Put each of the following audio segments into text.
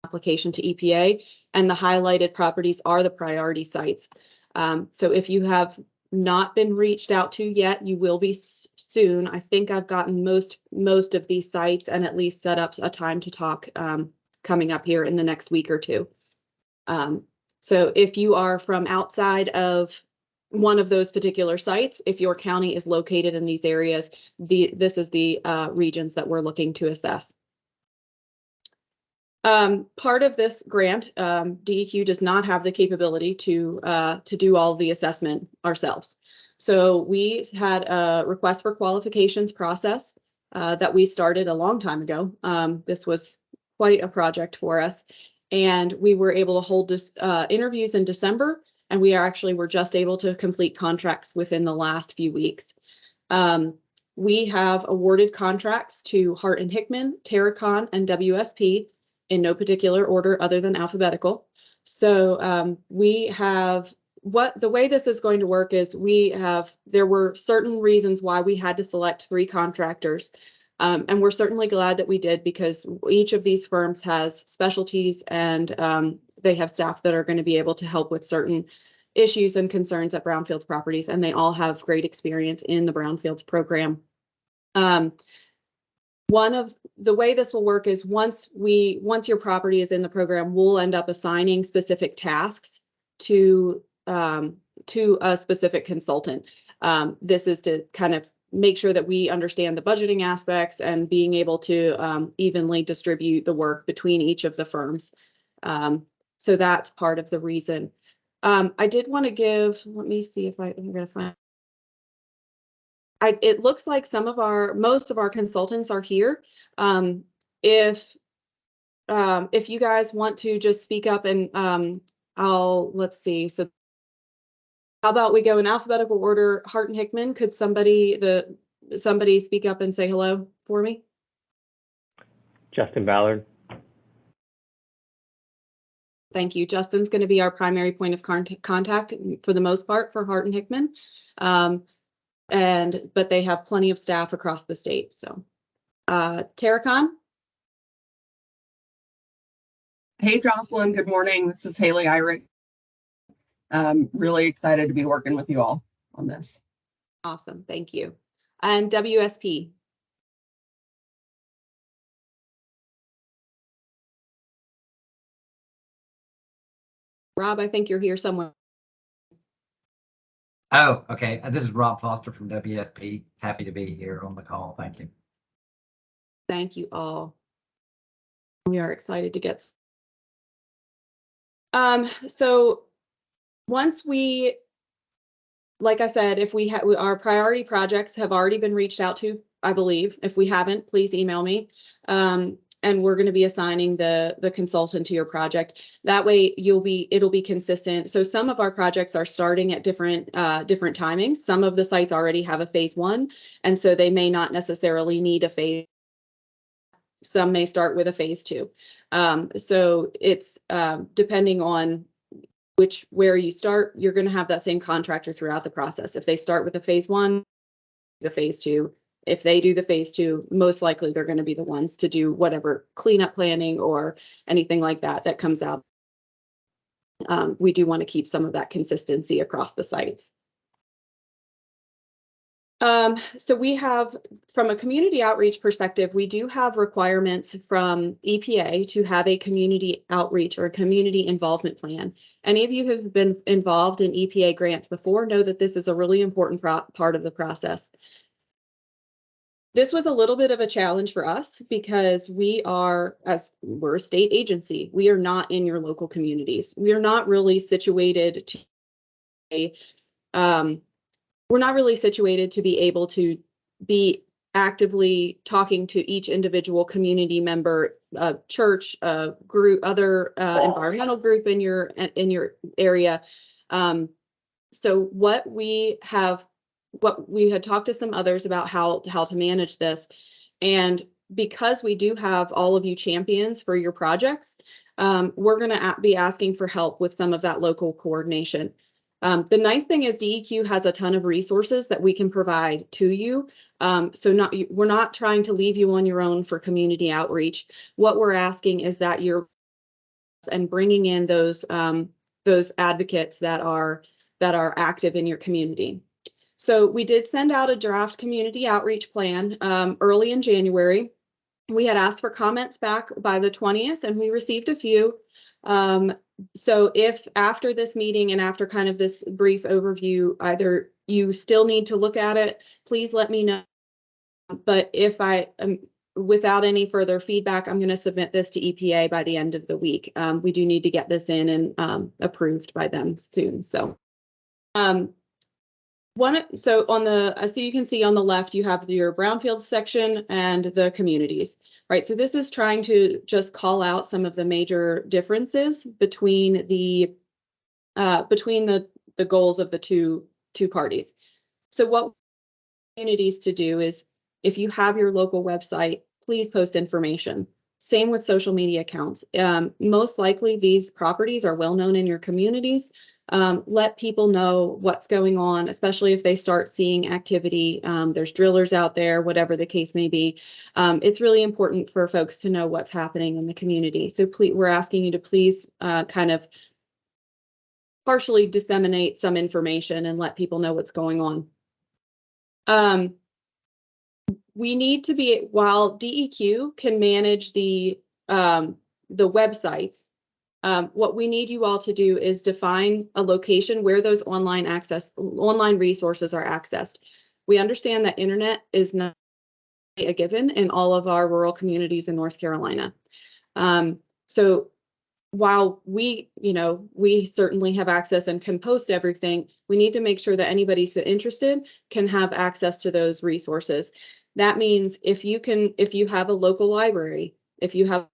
application to EPA, and the highlighted properties are the priority sites. So if you have not been reached out to yet, you will be soon. I think I've gotten most of these sites and at least set up a time to talk coming up here in the next week or two. So if you are from outside of one of those particular sites, if your county is located in these areas, this is the regions that we're looking to assess. Part of this grant, DEQ does not have the capability to do all the assessment ourselves. So we had a request for qualifications process that we started a long time ago. This was quite a project for us, and we were able to hold this interviews in December, and were just able to complete contracts within the last few weeks. We have awarded contracts to Hart and Hickman, Terracon, and WSP in no particular order other than alphabetical. So we have the way this is going to work is there were certain reasons why we had to select 3 contractors. And we're certainly glad that we did, because each of these firms has specialties, and they have staff that are going to be able to help with certain issues and concerns at brownfields properties, and they all have great experience in the brownfields program. One of the way this will work is once your property is in the program, we'll end up assigning specific tasks to a specific consultant. This is to kind of make sure that we understand the budgeting aspects and being able to evenly distribute the work between each of the firms. So that's part of the reason. I did want to give, let me see if I'm going to find. It looks like most of our consultants are here. If you guys want to just speak up, and let's see. So how about we go in alphabetical order? Hart and Hickman, could somebody speak up and say hello for me? Justin Ballard. Thank you. Justin's going to be our primary point of contact for the most part for Hart and Hickman. But they have plenty of staff across the state. So Terracon. Hey, Jocelyn, good morning. This is Haley Irick. Really excited to be working with you all on this. Awesome, thank you. And WSP. Rob, I think you're here somewhere. Oh, okay. This is Rob Foster from WSP. Happy to be here on the call. Thank you. Thank you all. We are excited to get. So once like I said, if we have our priority projects have already been reached out to, I believe. If we haven't, please email me. And we're going to be assigning the consultant to your project. That way it'll be consistent. So some of our projects are starting at different timings. Some of the sites already have a phase 1, and so they may not necessarily need a phase. Some may start with a phase 2. So it's depending on where you start, you're going to have that same contractor throughout the process. If they start with a phase 1, the phase 2. If they do the phase 2, most likely they're going to be the ones to do whatever cleanup planning or anything like that comes out. We do want to keep some of that consistency across the sites. So we have, from a community outreach perspective, we do have requirements from EPA to have a community outreach or a community involvement plan. Any of you who have been involved in EPA grants before know that this is a really important part of the process. This was a little bit of a challenge for us because we're a state agency. We are not in your local communities. We are not really situated to we're not really situated to be able to be actively talking to each individual community member, church, group, other environmental group in your area. So what we had talked to some others about how to manage this, and because we do have all of you champions for your projects, we're going to be asking for help with some of that local coordination. The nice thing is DEQ has a ton of resources that we can provide to you. So we're not trying to leave you on your own for community outreach. What we're asking is that you're and bringing in those advocates that are active in your community. So we did send out a draft community outreach plan early in January. We had asked for comments back by the 20th, and we received a few. So if after this meeting and after kind of this brief overview, either you still need to look at it, please let me know. But if I am without any further feedback, I'm going to submit this to EPA by the end of the week. We do need to get this in and approved by them soon. So so you can see on the left, you have your brownfield section and the communities, right? So this is trying to just call out some of the major differences between the goals of the two parties. So what communities to do is, if you have your local website, please post information. Same with social media accounts. Most likely these properties are well known in your communities. Let people know what's going on, especially if they start seeing activity. There's drillers out there, whatever the case may be. It's really important for folks to know what's happening in the community. So please, we're asking you to please kind of partially disseminate some information and let people know what's going on. We need to be, while DEQ can manage the websites, what we need you all to do is define a location where those online resources are accessed. We understand that internet is not a given in all of our rural communities in North Carolina. So while we certainly have access and can post everything, we need to make sure that anybody who's interested can have access to those resources. That means if you have a local library, if you have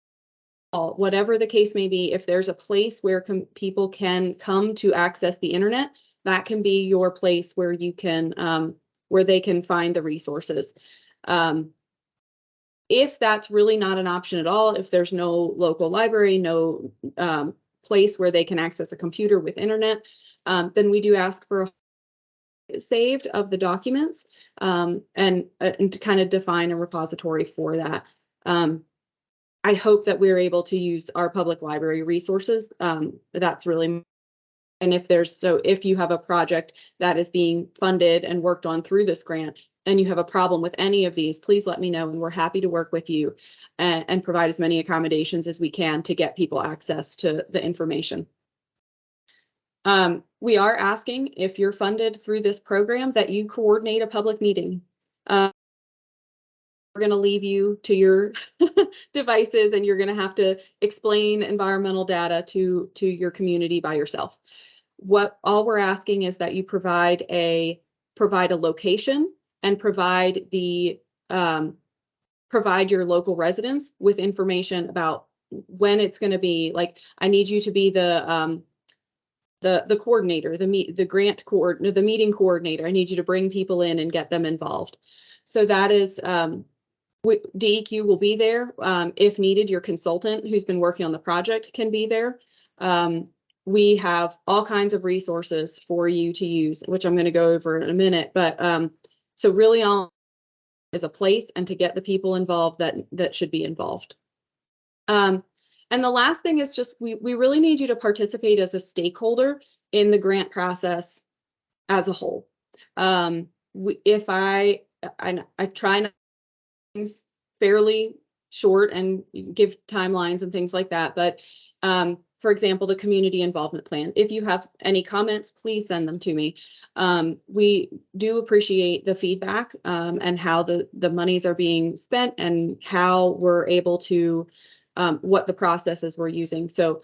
whatever the case may be, if there's a place where people can come to access the internet, that can be your place where you can where they can find the resources. If that's really not an option at all, if there's no local library, no place where they can access a computer with internet, then we do ask for a saved of the documents and to kind of define a repository for that. I hope that we're able to use our public library resources. That's really, and if you have a project that is being funded and worked on through this grant and you have a problem with any of these, please let me know, and we're happy to work with you and provide as many accommodations as we can to get people access to the information. We are asking, if you're funded through this program, that you coordinate a public meeting. We're going to leave you to your devices, and you're going to have to explain environmental data to your community by yourself. All we're asking is that you provide a location and provide your local residents with information about when it's going to be. Like, I need you to be the coordinator, the meeting coordinator. I need you to bring people in and get them involved. So that is, DEQ will be there. If needed, your consultant who's been working on the project can be there. We have all kinds of resources for you to use, which I'm going to go over in a minute. But so really all is a place and to get the people involved that should be involved. And the last thing is just, we really need you to participate as a stakeholder in the grant process as a whole. I try not things fairly short and give timelines and things like that. But for example, the community involvement plan, if you have any comments, please send them to me. We do appreciate the feedback and how the monies are being spent and how we're able to, what the processes we're using. So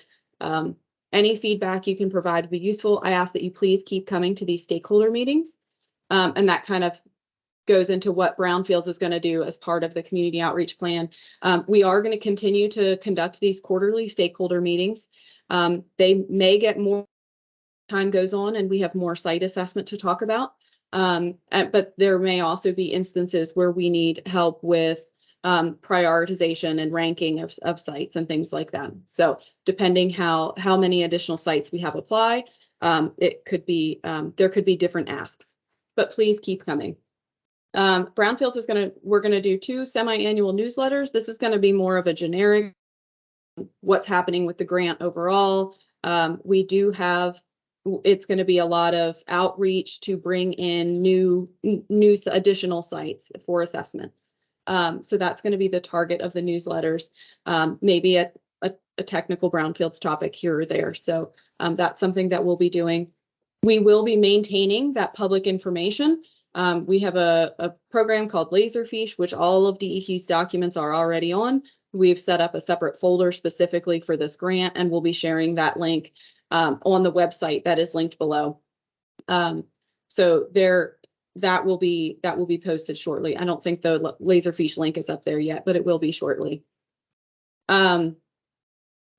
any feedback you can provide would be useful. I ask that you please keep coming to these stakeholder meetings. And that kind of goes into what Brownfields is going to do as part of the community outreach plan. We are going to continue to conduct these quarterly stakeholder meetings. They may get more time goes on and we have more site assessment to talk about. But there may also be instances where we need help with prioritization and ranking of sites and things like that. So depending how many additional sites we have apply, it could be, there could be different asks, but please keep coming. Brownfields we're going to do 2 semi-annual newsletters. This is going to be more of a generic what's happening with the grant overall. We do have, it's going to be a lot of outreach to bring in new additional sites for assessment. So that's going to be the target of the newsletters, maybe a technical brownfields topic here or there. So that's something that we'll be doing. We will be maintaining that public information. We have a program called Laserfish, which all of DEQ's documents are already on. We've set up a separate folder specifically for this grant, and we'll be sharing that link on the website that is linked below. So that will be posted shortly. I don't think the Laserfish link is up there yet, but it will be shortly.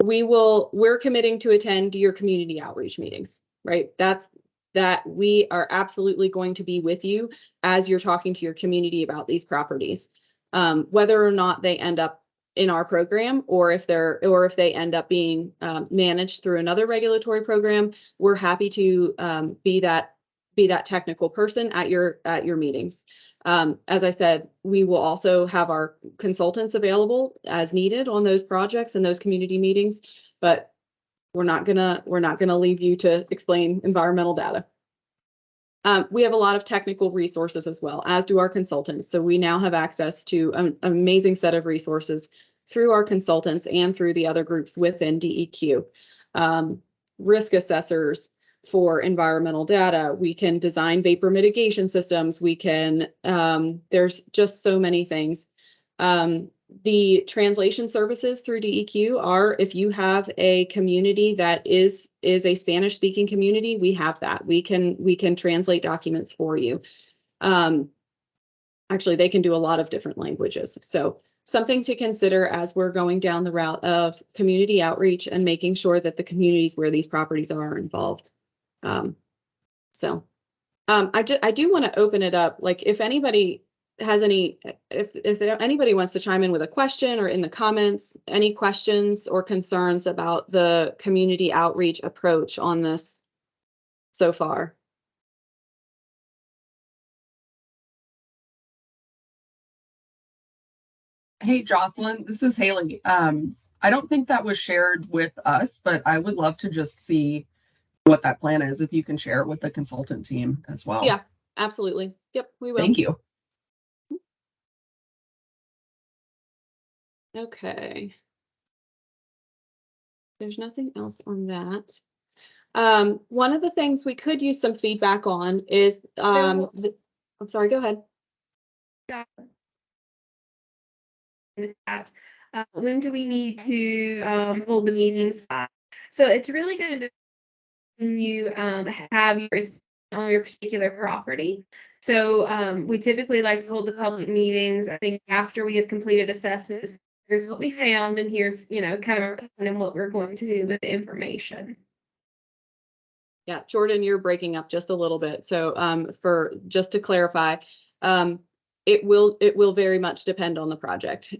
We're committing to attend your community outreach meetings, right? That we are absolutely going to be with you as you're talking to your community about these properties, whether or not they end up in our program, or if they end up being managed through another regulatory program. We're happy to be that technical person at your meetings. As I said, we will also have our consultants available as needed on those projects and those community meetings, but we're not gonna leave you to explain environmental data. We have a lot of technical resources as well, as do our consultants. So we now have access to an amazing set of resources through our consultants and through the other groups within DEQ. Risk assessors for environmental data. We can design vapor mitigation systems. We can, there's just so many things. The translation services through DEQ are, if you have a community that is a Spanish speaking community, we have that. We can translate documents for you. Actually, they can do a lot of different languages. So something to consider as we're going down the route of community outreach and making sure that the communities where these properties are involved. I do want to open it up. Like, if anybody has if anybody wants to chime in with a question, or in the comments, any questions or concerns about the community outreach approach on this so far. Hey, Jocelyn, this is Haley. I don't think that was shared with us, but I would love to just see what that plan is, if you can share it with the consultant team as well. Yeah, absolutely. Yep, we will. Thank you. Okay. There's nothing else on that. One of the things we could use some feedback on is, I'm sorry, go ahead. When do we need to hold the meetings by? So it's really good to you have yours on your particular property. So we typically like to hold the public meetings, I think, after we have completed assessments. Here's what we found, and here's, kind of what we're going to do with the information. Yeah, Jordan, you're breaking up just a little bit. So for just to clarify, it will very much depend on the project.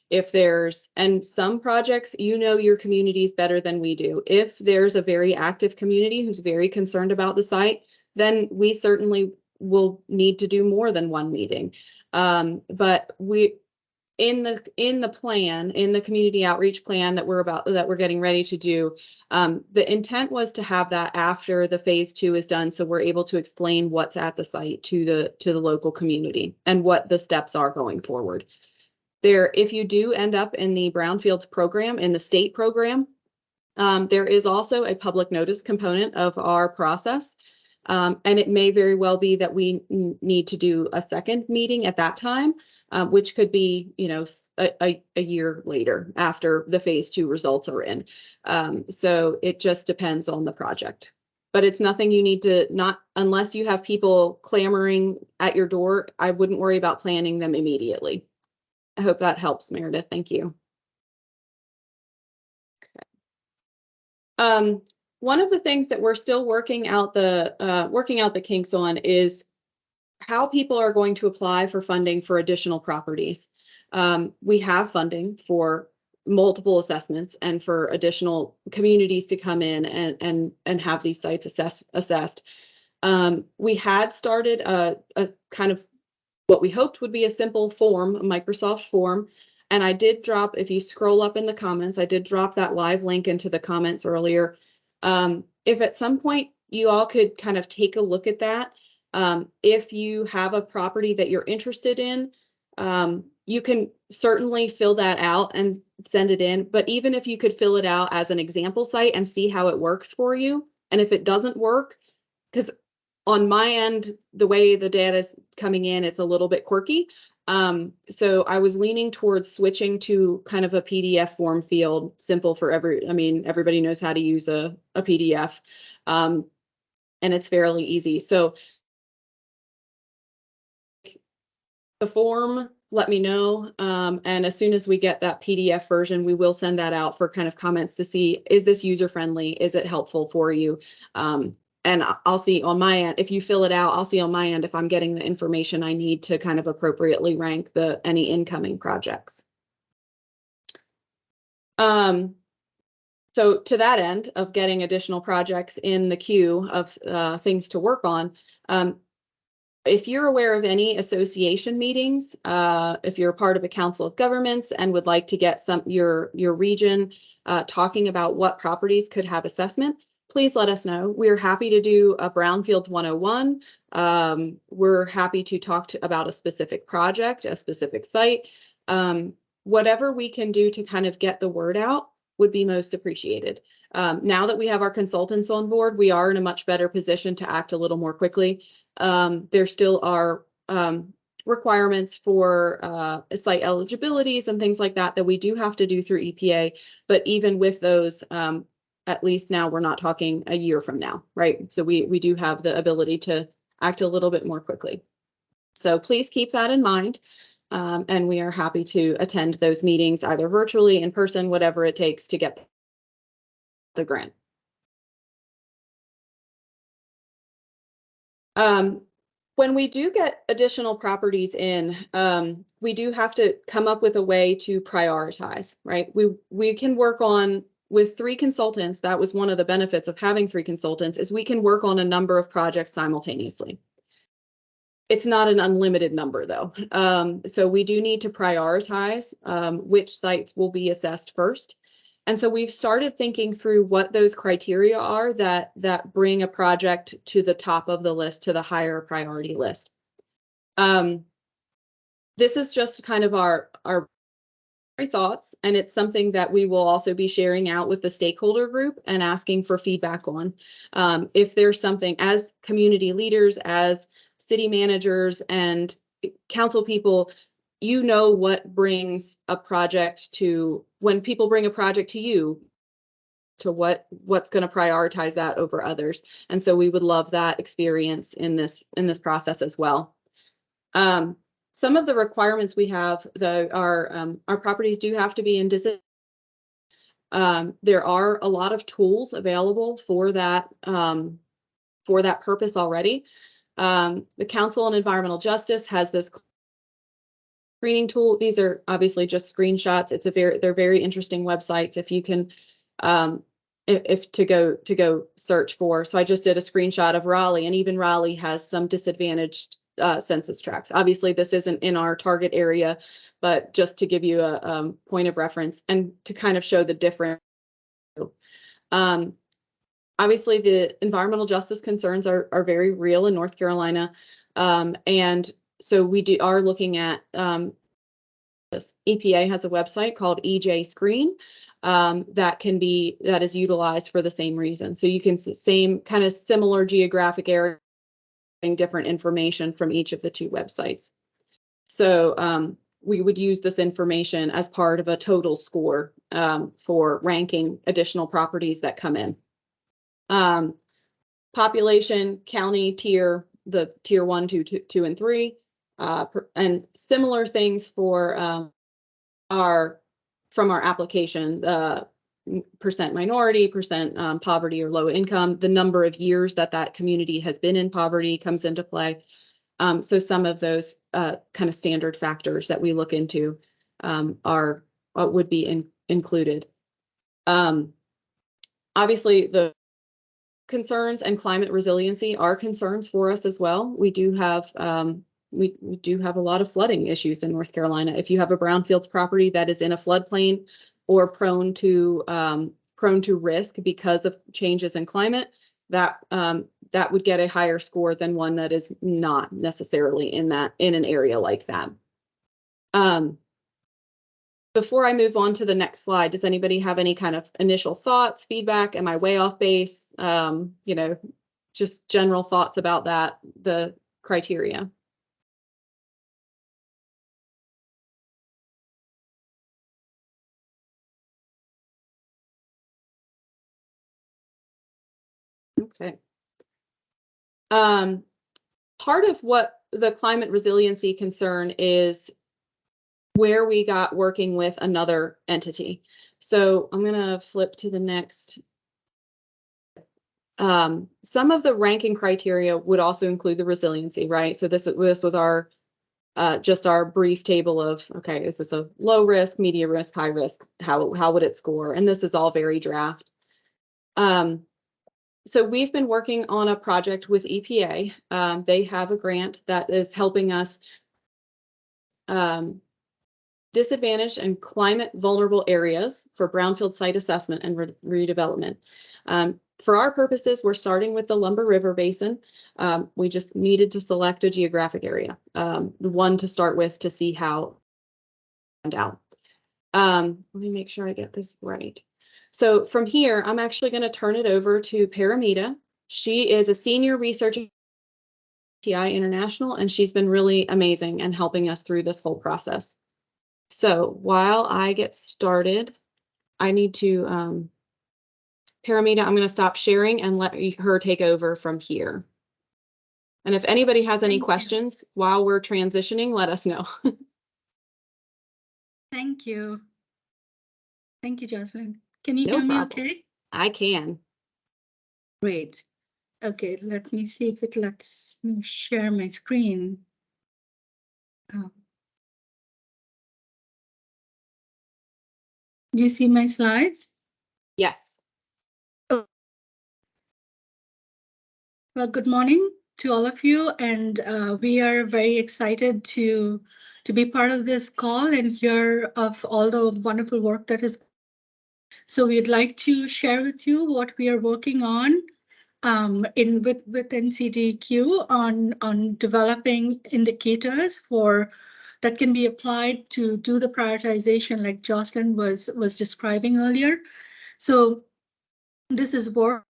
If there's, and some projects, your communities better than we do. If there's a very active community who's very concerned about the site, then we certainly will need to do more than one meeting. But in the plan, in the community outreach plan that we're getting ready to do, the intent was to have that after the phase 2 is done, so we're able to explain what's at the site to the local community and what the steps are going forward. If you do end up in the brownfields program, in the state program, there is also a public notice component of our process. And it may very well be that we need to do a second meeting at that time, which could be, a year later after the phase 2 results are in. So it just depends on the project. But it's nothing you need to, not unless you have people clamoring at your door, I wouldn't worry about planning them immediately. I hope that helps, Meredith. Thank you. Okay. One of the things that we're still working out the kinks on is how people are going to apply for funding for additional properties. We have funding for multiple assessments and for additional communities to come in and have these sites assessed. We had started a kind of what we hoped would be a simple form, a Microsoft form, And I did drop, if you scroll up in the comments, I did drop that live link into the comments earlier. If at some point you all could kind of take a look at that, if you have a property that you're interested in, you can certainly fill that out and send it in. But even if you could fill it out as an example site and see how it works for you, and if it doesn't work, because on my end, the way the data is coming in, it's a little bit quirky. So I was leaning towards switching to kind of a PDF form field, simple for everybody knows how to use a PDF, and it's fairly easy. So the form, let me know. And as soon as we get that PDF version, we will send that out for kind of comments to see, is this user friendly? Is it helpful for you? And I'll see on my end, if you fill it out, I'll see on my end if I'm getting the information I need to kind of appropriately rank any incoming projects. So to that end of getting additional projects in the queue of things to work on, if you're aware of any association meetings, if you're a part of a council of governments and would like to get your region talking about what properties could have assessment, please let us know. We're happy to do a Brownfields 101. We're happy to talk about a specific project, a specific site. Whatever we can do to kind of get the word out would be most appreciated. Now that we have our consultants on board, we are in a much better position to act a little more quickly. There still are requirements for site eligibilities and things like that we do have to do through EPA. But even with those, at least now we're not talking a year from now, right? So we do have the ability to act a little bit more quickly. So please keep that in mind. And we are happy to attend those meetings, either virtually, in person, whatever it takes to get the grant. When we do get additional properties in, we do have to come up with a way to prioritize, right? We can work on, with 3 consultants, that was one of the benefits of having 3 consultants, is we can work on a number of projects simultaneously. It's not an unlimited number though. So we do need to prioritize which sites will be assessed first. And so we've started thinking through what those criteria are that bring a project to the top of the list, to the higher priority list. This is just kind of our thoughts, and it's something that we will also be sharing out with the stakeholder group and asking for feedback on. If there's something, as community leaders, as city managers and council people, you know what brings a project to, when people bring a project to you, to what's going to prioritize that over others. And so we would love that experience in this process as well. Some of the requirements we have, though, are our properties do have to be in disadvantage. There are a lot of tools available for that purpose already. The Council on Environmental Justice has this screening tool. These are obviously just screenshots. They're very interesting websites if you can if to go search for. So I just did a screenshot of Raleigh, and even Raleigh has some disadvantaged census tracts. Obviously, this isn't in our target area, but just to give you a point of reference and to kind of show the difference. Obviously, the environmental justice concerns are very real in North Carolina, and so we are looking at this. EPA has a website called EJ Screen that is utilized for the same reason. So you can same kind of similar geographic area, different information from each of the 2 websites. So we would use this information as part of a total score for ranking additional properties that come in. Population, county tier, the tier 1, 2, and 3, and similar things for from our application, percent minority, percent poverty or low income, the number of years that community has been in poverty comes into play. So some of those kind of standard factors that we look into are what would be included. Obviously, the concerns and climate resiliency are concerns for us as well. We do have we do have a lot of flooding issues in North Carolina. If you have a brownfields property that is in a floodplain or prone to risk because of changes in climate, that would get a higher score than one that is not necessarily in an area like that. Before I move on to the next slide, does anybody have any kind of initial thoughts, feedback? Am I way off base? Just general thoughts about that, the criteria. Okay. Part of what the climate resiliency concern is where we got working with another entity. So I'm going to flip to the next. Some of the ranking criteria would also include the resiliency, right? So this was our just our brief table of, okay, is this a low risk, medium risk, high risk? How would it score? And this is all very draft. So we've been working on a project with EPA. They have a grant that is helping us disadvantaged and climate vulnerable areas for brownfield site assessment and redevelopment. For our purposes, we're starting with the Lumber River Basin. We just needed to select a geographic area, one to start with to see how it turned out. Let me make sure I get this right. So from here, I'm actually going to turn it over to Paramita. She is a senior researcher at TI International, and she's been really amazing and helping us through this whole process. So while I get started, I need to, Paramita, I'm going to stop sharing and let her take over from here. And if anybody has any questions while we're transitioning, let us know. Thank you. Thank you, Jocelyn. Can you No hear me problem. okay? I can. Great. Okay, let me see if it lets me share my screen. Do you see my slides? Yes. Oh. Well, good morning to all of you, and we are very excited to be part of this call and hear of all the wonderful work that is. So we'd like to share with you what we are working on with NCDEQ on developing indicators that can be applied to do the prioritization like Jocelyn was describing earlier. So this is work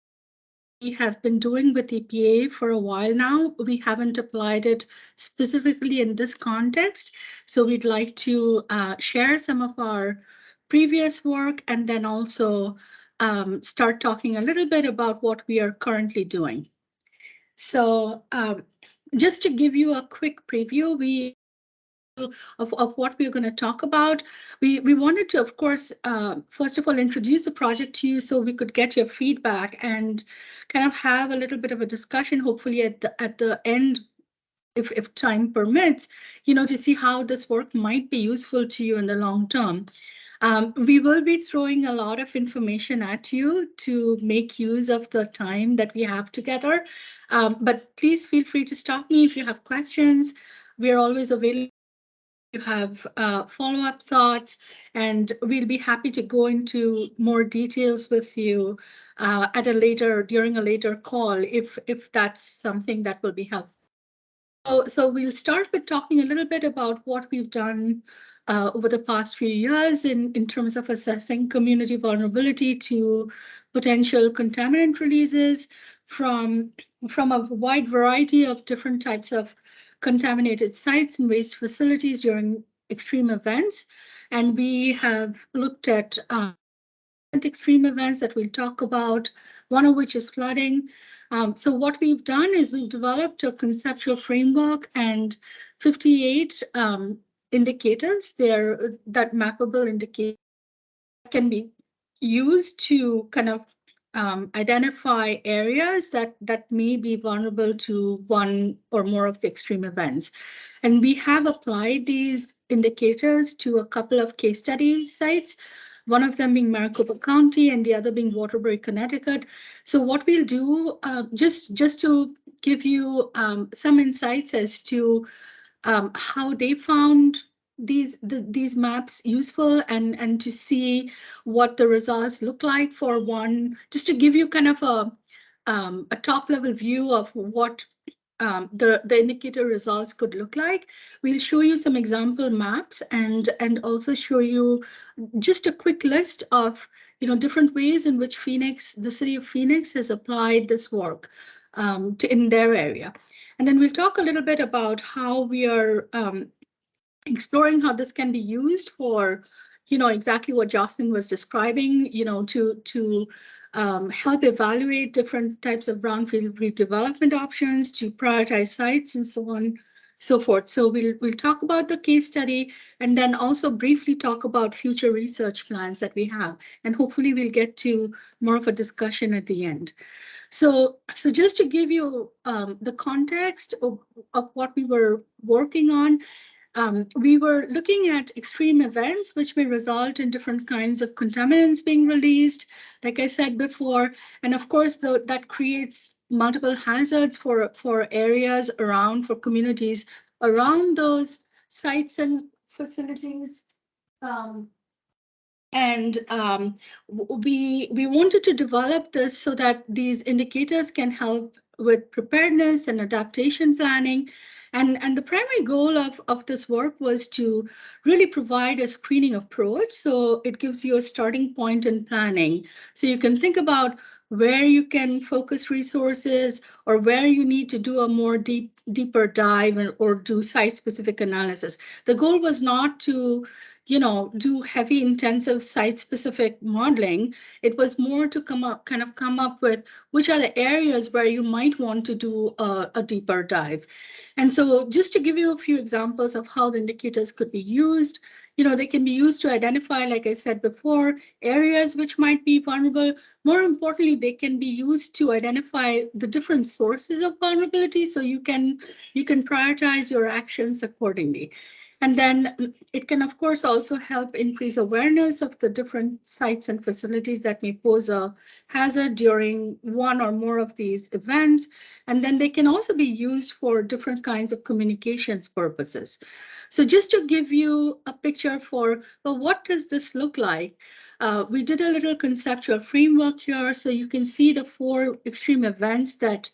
we have been doing with EPA for a while now. We haven't applied it specifically in this context. So we'd like to share some of our previous work and then also start talking a little bit about what we are currently doing. So just to give you a quick preview, of what we're going to talk about. We wanted to, of course, first of all, introduce the project to you so we could get your feedback and kind of have a little bit of a discussion, hopefully at the end, if time permits, to see how this work might be useful to you in the long term. We will be throwing a lot of information at you to make use of the time that we have together. But please feel free to stop me if you have questions. We're always available. You have follow-up thoughts, and we'll be happy to go into more details with you during a later call if that's something that will be helpful. So we'll start with talking a little bit about what we've done over the past few years in terms of assessing community vulnerability to potential contaminant releases from a wide variety of different types of contaminated sites and waste facilities during extreme events. And we have looked at extreme events that we'll talk about, one of which is flooding. So what we've done is we've developed a conceptual framework and 58 indicators there that mappable indicators can be used to kind of identify areas that may be vulnerable to one or more of the extreme events. And we have applied these indicators to a couple of case study sites, one of them being Maricopa County and the other being Waterbury, Connecticut. So what we'll do, just to give you some insights as to how they found these maps useful, and to see what the results look like for one, just to give you kind of a top level view of what the indicator results could look like. We'll show you some example maps and also show you just a quick list of different ways in which the city of Phoenix has applied this work in their area. And then we'll talk a little bit about how we are exploring how this can be used for, exactly what Jocelyn was describing, to help evaluate different types of brownfield redevelopment options, to prioritize sites, and so on, so forth. So we'll talk about the case study, and then also briefly talk about future research plans that we have, and hopefully we'll get to more of a discussion at the end. So just to give you the context of what we were working on, we were looking at extreme events which may result in different kinds of contaminants being released, like I said before. And of course, that creates multiple hazards for areas around, for communities around those sites and facilities. We wanted to develop this so that these indicators can help with preparedness and adaptation planning. And the primary goal of this work was to really provide a screening approach. So it gives you a starting point in planning. So you can think about where you can focus resources, or where you need to do a more deeper dive, or do site-specific analysis. The goal was not to do heavy intensive site-specific modeling. It was more to come up with which are the areas where you might want to do a deeper dive. And so just to give you a few examples of how the indicators could be used, they can be used to identify, like I said before, areas which might be vulnerable. More importantly, they can be used to identify the different sources of vulnerability, so you can prioritize your actions accordingly. And then it can, of course, also help increase awareness of the different sites and facilities that may pose a hazard during one or more of these events. And then they can also be used for different kinds of communications purposes. So just to give you a picture for, well, what does this look like? We did a little conceptual framework here, so you can see the 4 extreme events that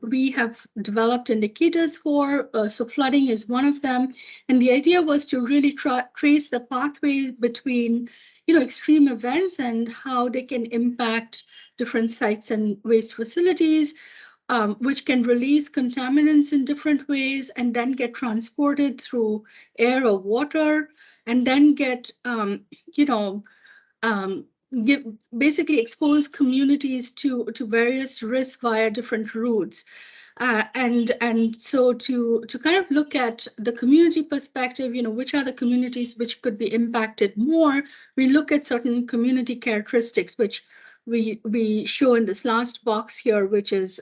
we have developed indicators for. So flooding is one of them. And the idea was to really trace the pathways between, extreme events and how they can impact different sites and waste facilities, which can release contaminants in different ways and then get transported through air or water, and then get, basically expose communities to various risks via different routes. And so to kind of look at the community perspective, which are the communities which could be impacted more, we look at certain community characteristics, which we show in this last box here, which is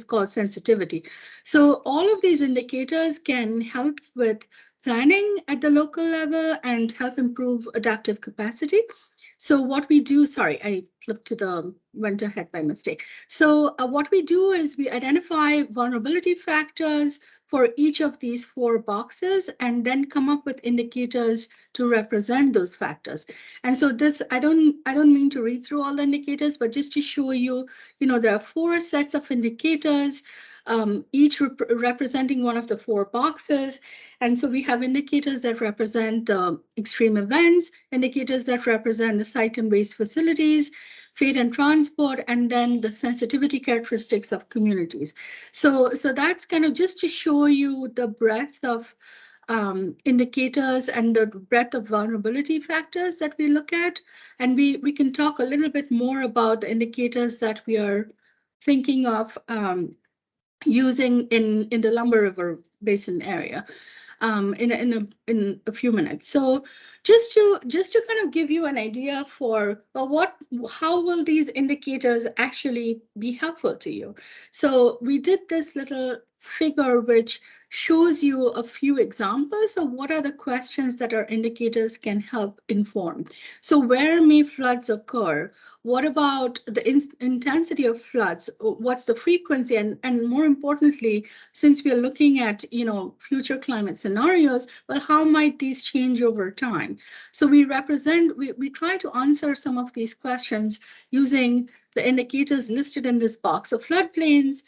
called sensitivity. So all of these indicators can help with planning at the local level and help improve adaptive capacity. So what we do, sorry, I went ahead by mistake. So what we do is we identify vulnerability factors for each of these 4 boxes, and then come up with indicators to represent those factors. And so this, I don't mean to read through all the indicators, but just to show you, there are 4 sets of indicators, each representing one of the 4 boxes. And so we have indicators that represent extreme events, indicators that represent the site and waste facilities, freight and transport, and then the sensitivity characteristics of communities. So that's kind of just to show you the breadth of indicators and the breadth of vulnerability factors that we look at. And we can talk a little bit more about the indicators that we are thinking of using in the Lumber River Basin area in a few minutes. So just to kind of give you an idea for how will these indicators actually be helpful to you. So we did this little figure which shows you a few examples of what are the questions that our indicators can help inform. So where may floods occur? What about the intensity of floods? What's the frequency? And more importantly, since we are looking at, future climate scenarios, well, how might these change over time? So we try to answer some of these questions using the indicators listed in this box. So floodplains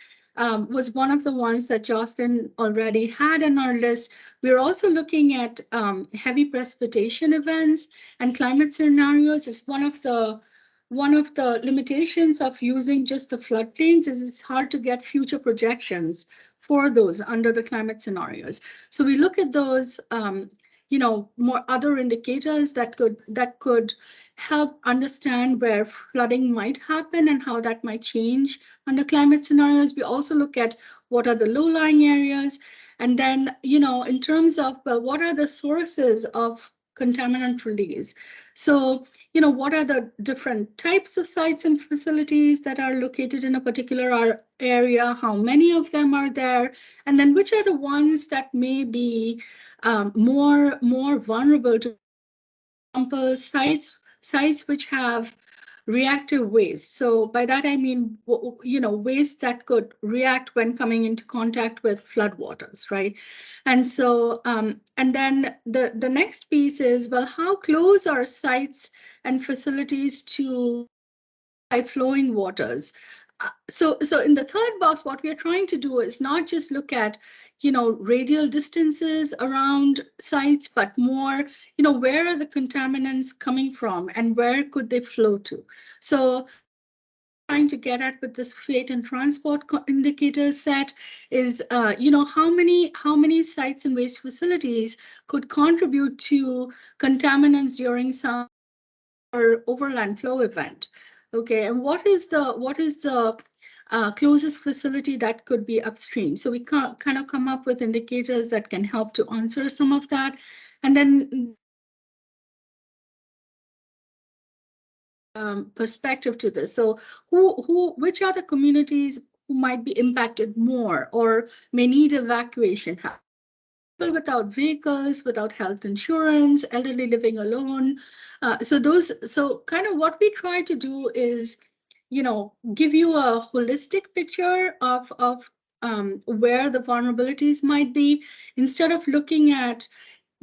was one of the ones that Jocelyn already had on our list. We're also looking at heavy precipitation events and climate scenarios. It's one of the limitations of using just the floodplains is it's hard to get future projections for those under the climate scenarios. So we look at those, more other indicators that could help understand where flooding might happen and how that might change under climate scenarios. We also look at what are the low-lying areas, and then, in terms of, well, what are the sources of contaminant release? So, what are the different types of sites and facilities that are located in a particular area? How many of them are there? And then which are the ones that may be more vulnerable to, example, sites which have reactive waste. So by that I mean, waste that could react when coming into contact with floodwaters, right? And so, and then the next piece is, well, how close are sites and facilities to flowing waters? So in the third box, what we are trying to do is not just look at, radial distances around sites, but more, where are the contaminants coming from and where could they flow to? So trying to get at with this freight and transport indicator set is, how many sites and waste facilities could contribute to contaminants during some or overland flow event. Okay, and what is the closest facility that could be upstream? So we can kind of come up with indicators that can help to answer some of that. And then perspective to this. So which are the communities who might be impacted more or may need evacuation help? People without vehicles, without health insurance, elderly living alone. So kind of what we try to do is, give you a holistic picture of where the vulnerabilities might be, instead of looking at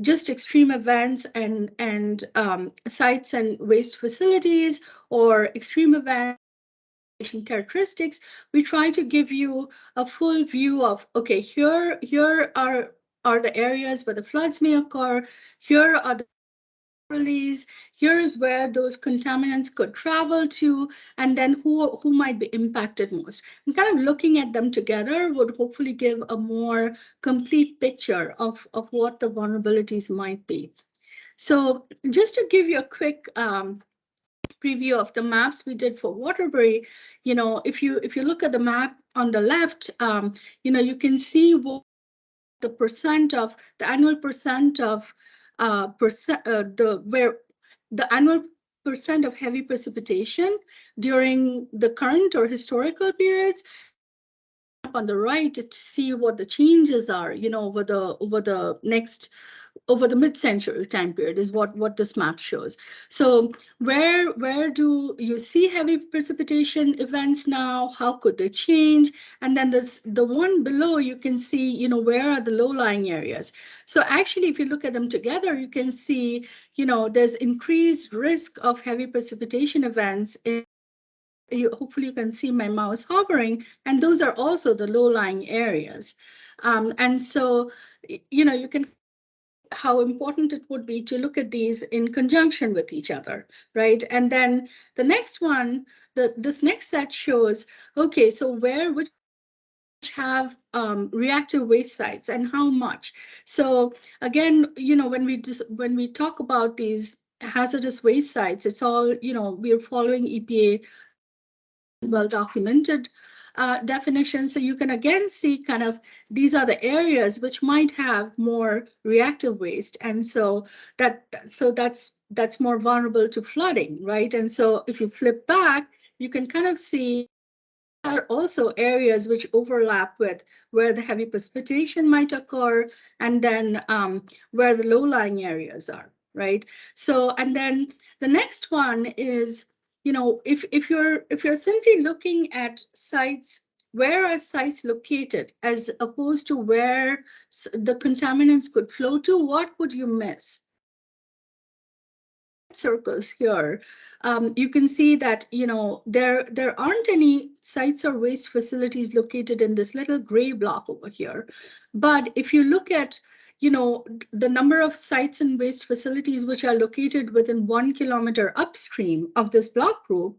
just extreme events and sites and waste facilities or extreme events characteristics. We try to give you a full view of, okay, here are the areas where the floods may occur. Here are the release. Here is where those contaminants could travel to, and then who might be impacted most. And kind of looking at them together would hopefully give a more complete picture of what the vulnerabilities might be. So just to give you a quick preview of the maps we did for Waterbury, if you look at the map on the left, you can see what the annual percent of the annual percent of heavy precipitation during the current or historical periods. Up on the right to see what the changes are, over the mid-century time period is what this map shows. So where do you see heavy precipitation events now? How could they change? And then the one below, you can see, where are the low-lying areas? So actually, if you look at them together, you can see, there's increased risk of heavy precipitation events. Hopefully you can see my mouse hovering, and those are also the low-lying areas. And so, you can how important it would be to look at these in conjunction with each other, right? And then the next one, this next set shows, okay, so which have reactive waste sites and how much. So again, when we talk about these hazardous waste sites, it's all, we are following EPA well documented definition. So you can again see kind of these are the areas which might have more reactive waste. And so that's more vulnerable to flooding, right? And so if you flip back, you can kind of see are also areas which overlap with where the heavy precipitation might occur, and then where the low-lying areas are, right? So, and then the next one is, you know, if you're simply looking at sites, where are sites located as opposed to where the contaminants could flow to, what would you miss? Circles here, you can see that, you know, there aren't any sites or waste facilities located in this little gray block over here. But if you look at, you know, the number of sites and waste facilities which are located within 1 kilometer upstream of this block group,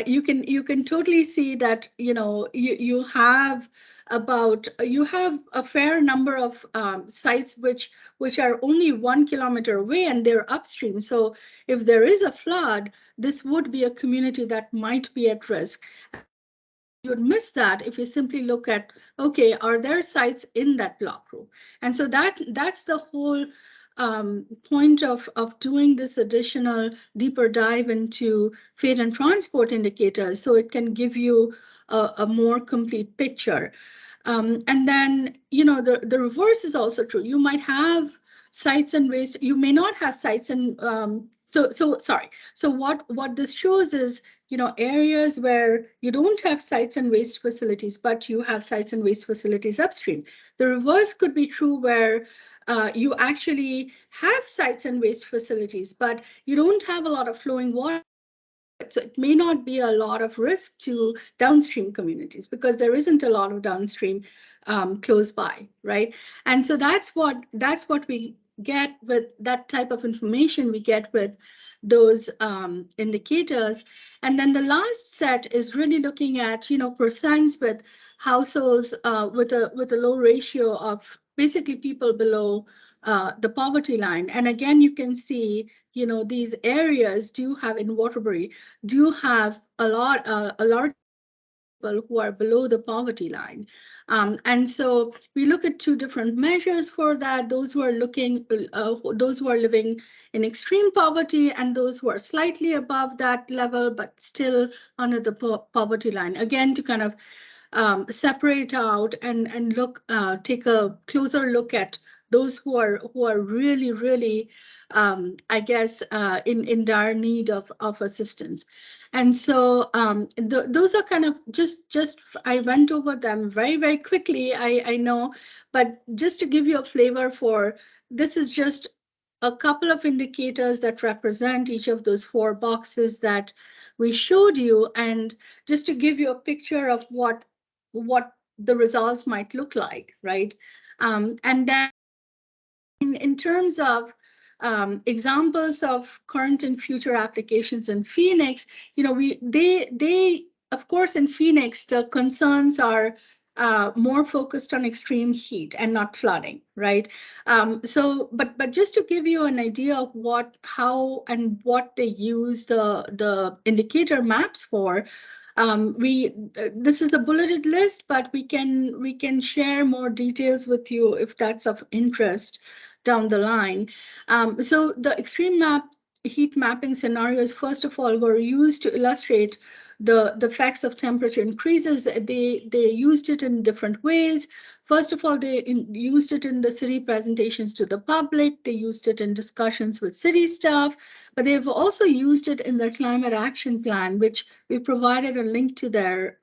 you can totally see that, you know, you have a fair number of sites which are only 1 kilometer away and they're upstream. So if there is a flood, this would be a community that might be at risk. You would miss that if you simply look at, okay, are there sites in that block group? And so that's the whole point of doing this additional deeper dive into fate and transport indicators, so it can give you a more complete picture. And then, you know, the reverse is also true. You might have sites and waste. You may not have sites and so what this shows is, you know, areas where you don't have sites and waste facilities, but you have sites and waste facilities upstream. The reverse could be true where you actually have sites and waste facilities, but you don't have a lot of flowing water. So it may not be a lot of risk to downstream communities because there isn't a lot of downstream close by, right? And so that's what we get with that type of information we get with those indicators. And then the last set is really looking at, you know, percents with households with a low ratio of basically people below the poverty line. And again, you can see, you know, these areas do have in Waterbury do have a large people who are below the poverty line. And so we look at two different measures for that, those who are living in extreme poverty and those who are slightly above that level, but still under the poverty line. Again, to kind of separate out and look, take a closer look at those who are really, I guess, in dire need of assistance. And so those are kind of just I went over them very quickly. I know, but just to give you a flavor for, this is just a couple of indicators that represent each of those 4 boxes that we showed you, and just to give you a picture of what the results might look like, right? And then in terms of examples of current and future applications in Phoenix, you know, they of course in Phoenix the concerns are more focused on extreme heat and not flooding, right? So, but just to give you an idea of how and what they use the indicator maps for, this is the bulleted list, but we can share more details with you if that's of interest down the line. So the extreme heat mapping scenarios, first of all, were used to illustrate the effects of temperature increases. They used it in different ways. First of all, they used it in the city presentations to the public. They used it in discussions with city staff, but they've also used it in the climate action plan, which we provided a link to their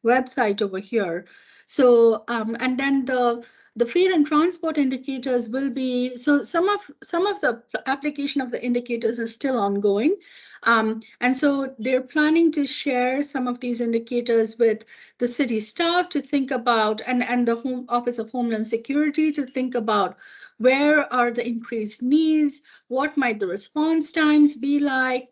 website over here. So, and then the feed and transport indicators will be, so some of the application of the indicators is still ongoing. And so they're planning to share some of these indicators with the city staff to think about, and the Office of Homeland Security to think about where are the increased needs, what might the response times be like,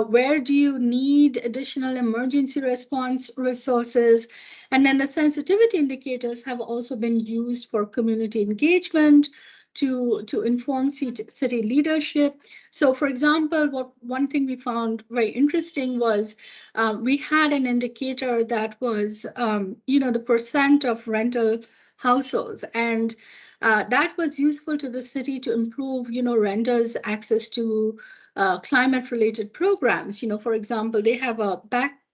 where do you need additional emergency response resources. And then the sensitivity indicators have also been used for community engagement to inform city leadership. So for example, one thing we found very interesting was we had an indicator that was, the percent of rental households, and that was useful to the city to improve, renters' access to climate-related programs. For example, they have a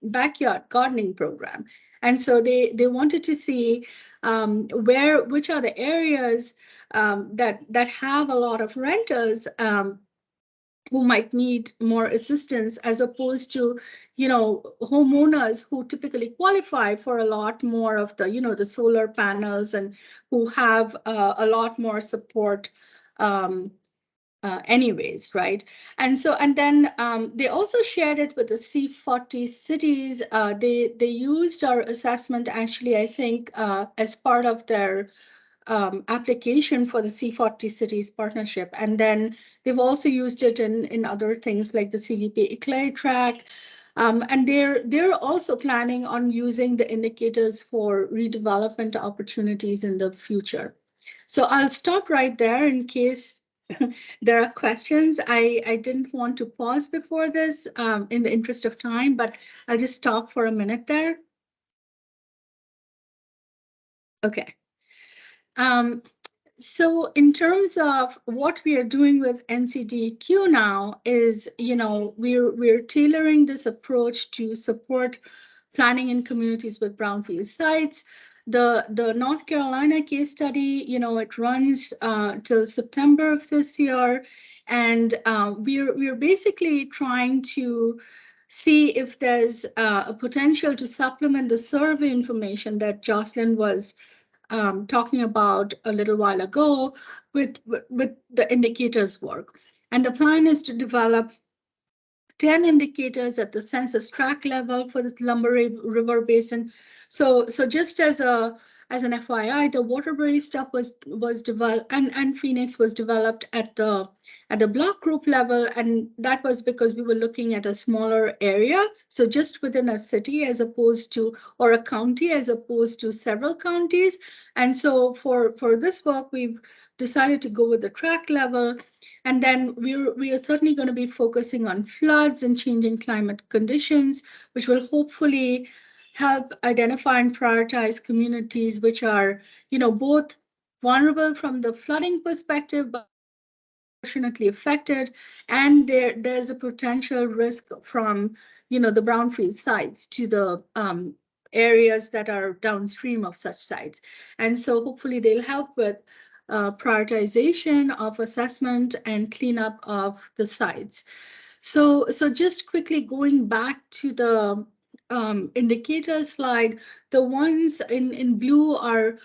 backyard gardening program, and so they wanted to see which are the areas that have a lot of renters who might need more assistance, as opposed to, homeowners who typically qualify for a lot more of the, the solar panels, and who have a lot more support anyways, right? And then they also shared it with the C40 cities. They used our assessment, actually, I think, as part of their application for the C40 cities partnership. And then they've also used it in other things like the CDP ICLEI track. And they're also planning on using the indicators for redevelopment opportunities in the future. So I'll stop right there in case there are questions. I didn't want to pause before this in the interest of time, but I'll just stop for a minute there. Okay. So in terms of what we are doing with NCDEQ now is, we're tailoring this approach to support planning in communities with brownfield sites. The North Carolina case study, it runs till September of this year, and we're basically trying to see if there's a potential to supplement the survey information that Jocelyn was talking about a little while ago with the indicators work. And the plan is to develop 10 indicators at the census tract level for the Lumber River Basin. So just as an FYI, the Waterbury stuff was developed, and Phoenix was developed at the block group level, and that was because we were looking at a smaller area, so just within a city as opposed to, or a county as opposed to several counties. And so for this work, we've decided to go with the tract level. And then we are certainly going to be focusing on floods and changing climate conditions, which will hopefully help identify and prioritize communities which are, both vulnerable from the flooding perspective, but disproportionately affected, and there's a potential risk from, the brownfield sites to the areas that are downstream of such sites. And so hopefully they'll help with prioritization of assessment and cleanup of the sites. So just quickly going back to the indicator slide, the ones in blue are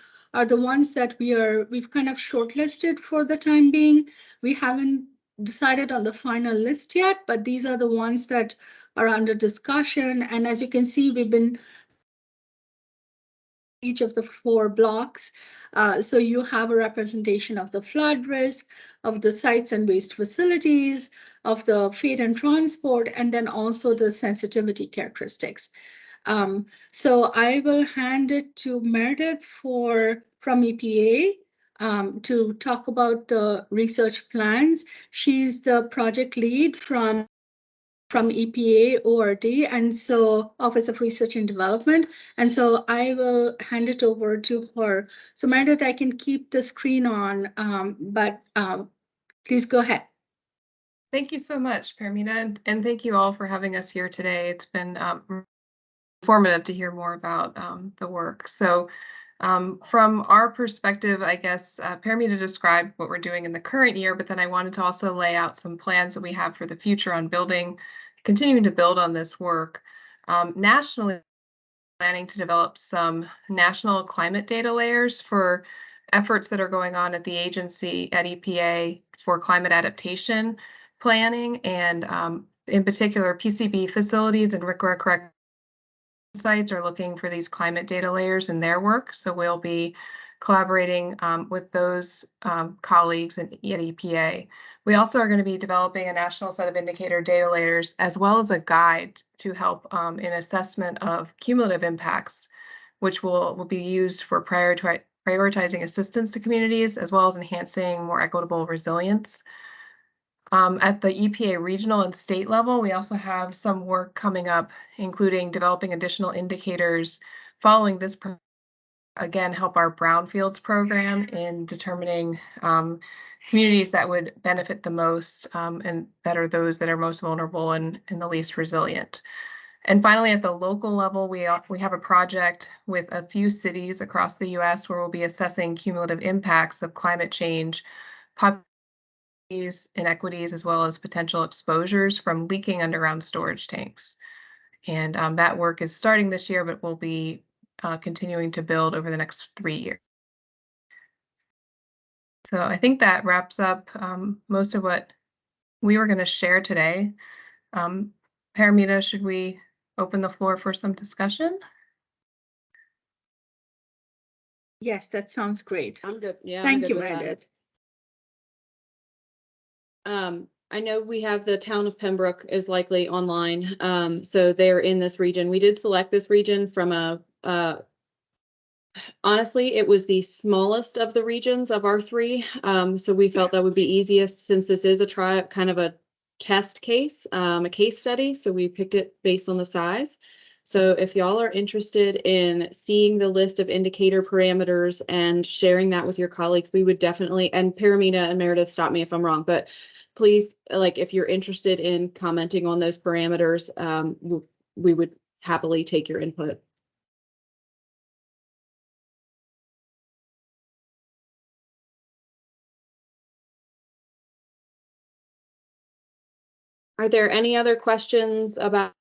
the ones that we've kind of shortlisted for the time being. We haven't decided on the final list yet, but these are the ones that are under discussion. And as you can see, we've been each of the 4 blocks. So you have a representation of the flood risk, of the sites and waste facilities, of the fate and transport, and then also the sensitivity characteristics. So I will hand it to Meredith from EPA to talk about the research plans. She's the project lead from EPA ORD, and so Office of Research and Development. And so I will hand it over to her. So Meredith, I can keep the screen on, but please go ahead. Thank you so much, Paramita, and thank you all for having us here today. It's been informative to hear more about the work. So from our perspective, I guess Paramita described what we're doing in the current year, but then I wanted to also lay out some plans that we have for the future on continuing to build on this work. Nationally, planning to develop some national climate data layers for efforts that are going on at the agency at EPA for climate adaptation planning, and in particular, PCB facilities and RCRA correct sites are looking for these climate data layers in their work. So we'll be collaborating with those colleagues at EPA. We also are going to be developing a national set of indicator data layers, as well as a guide to help in assessment of cumulative impacts, which will be used for prioritizing assistance to communities, as well as enhancing more equitable resilience. At the EPA regional and state level, we also have some work coming up, including developing additional indicators following this again, help our brownfields program in determining communities that would benefit the most and that are those that are most vulnerable and the least resilient. And finally, at the local level, we have a project with a few cities across the U.S. where we'll be assessing cumulative impacts of climate change, inequities, as well as potential exposures from leaking underground storage tanks. And that work is starting this year, but will be continuing to build over the next 3 years. So I think that wraps up most of what we were going to share today. Paramita, should we open the floor for some discussion? Yes, that sounds great. I'm good. Yeah. I'm Thank good you, with that. Meredith. I know we have the town of Pembroke is likely online. So they're in this region. We did select this region from honestly, it was the smallest of the regions of our three. So we felt that would be easiest since this is a kind of a test case, a case study. So we picked it based on the size. So if y'all are interested in seeing the list of indicator parameters and sharing that with your colleagues, we would definitely, and Paramita and Meredith, stop me if I'm wrong, but please, like, if you're interested in commenting on those parameters, we would happily take your input. Are there any other questions about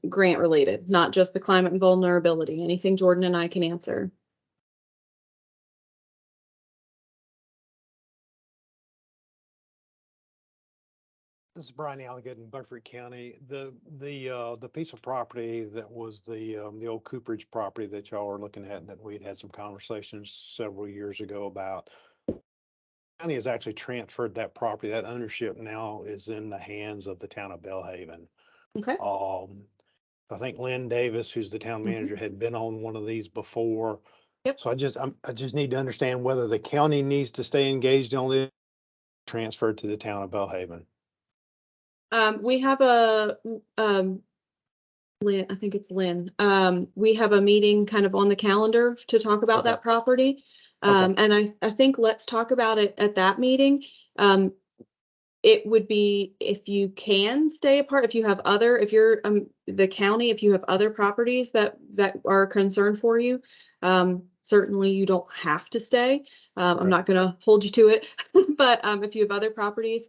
grant related, not just the climate and vulnerability? Anything Jordan and I can answer? This is Brian Alligood in Beaufort County. The piece of property that was the old Cooperage property that y'all are looking at, and that we'd had some conversations several years ago about. County has actually transferred that property. That ownership now is in the hands of the town of Bellhaven. Okay. I think Lynn Davis, who's the town manager, had been on one of these before. Yep. So I just need to understand whether the county needs to stay engaged on this, transferred to the town of Bellhaven. We have a Lynn, I think it's Lynn. We have a meeting kind of on the calendar to talk about Okay. that property. And I think let's talk about it at that meeting. It would be, if you can stay apart, if you have other, if you're the county, if you have other properties that are a concern for you, certainly you don't have to stay. I'm not going to hold you to it, but if you have other properties,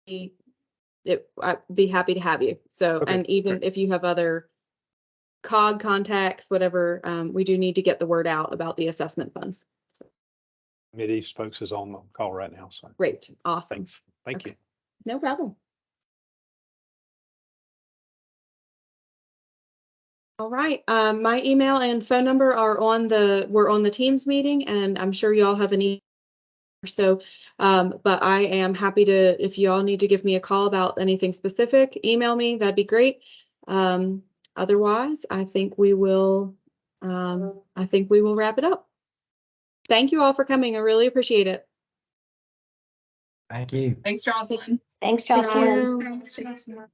I'd be happy to have you. So, and even if you have other COG contacts, whatever, we do need to get the word out about the assessment funds. Mideast folks is on the call right now, so. Great. Awesome. Thanks. Thank you. No problem. All right. My email and phone number are we're on the Teams meeting, and I'm sure y'all have an email. So, but I am happy to, if y'all need to give me a call about anything specific, email me, that'd be great. Otherwise, I think we will wrap it up. Thank you all for coming. I really appreciate it. Thank you. Thanks, Jocelyn. Thanks, Thank Jocelyn. you. Thanks, Jocelyn.